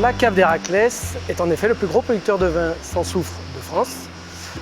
La cave d'Héraclès est en effet le plus gros producteur de vin sans soufre de France.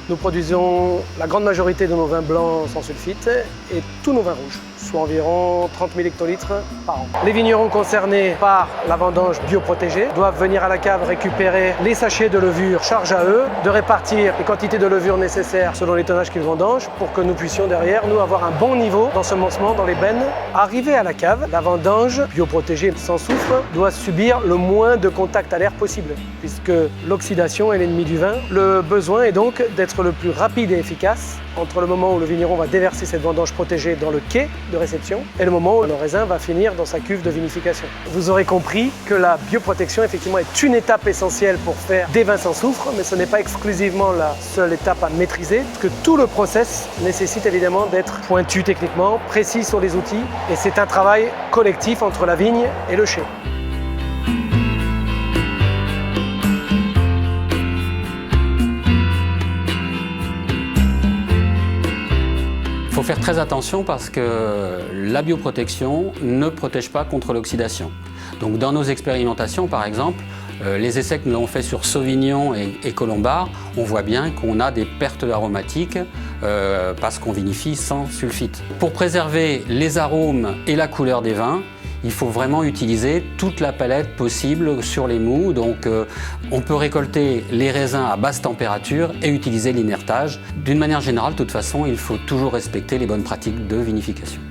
Nous produisons la grande majorité de nos vins blancs sans sulfite et tous nos vins rouges, soit environ 30 000 hectolitres par an. Les vignerons concernés par la vendange bioprotégée doivent venir à la cave récupérer les sachets de levure charge à eux, de répartir les quantités de levure nécessaires selon les tonnages qu'ils vendangent pour que nous puissions derrière nous avoir un bon niveau d'ensemencement dans les bennes. Arrivé à la cave, la vendange bioprotégée sans soufre doit subir le moins de contact à l'air possible puisque l'oxydation est l'ennemi du vin. Le besoin est donc d'être le plus rapide et efficace entre le moment où le vigneron va déverser cette vendange protégée dans le quai de réception et le moment où le raisin va finir dans sa cuve de vinification. Vous aurez compris que la bioprotection effectivement est une étape essentielle pour faire des vins sans soufre, mais ce n'est pas exclusivement la seule étape à maîtriser, parce que tout le process nécessite évidemment d'être pointu techniquement, précis sur les outils, et c'est un travail collectif entre la vigne et le chai. Il faut faire très attention parce que la bioprotection ne protège pas contre l'oxydation. Donc dans nos expérimentations, par exemple, les essais que nous avons faits sur Sauvignon et Colombard, on voit bien qu'on a des pertes aromatiques parce qu'on vinifie sans sulfite. Pour préserver les arômes et la couleur des vins, il faut vraiment utiliser toute la palette possible sur les mous. Donc on peut récolter les raisins à basse température et utiliser l'inertage. D'une manière générale, de toute façon, il faut toujours respecter les bonnes pratiques de vinification.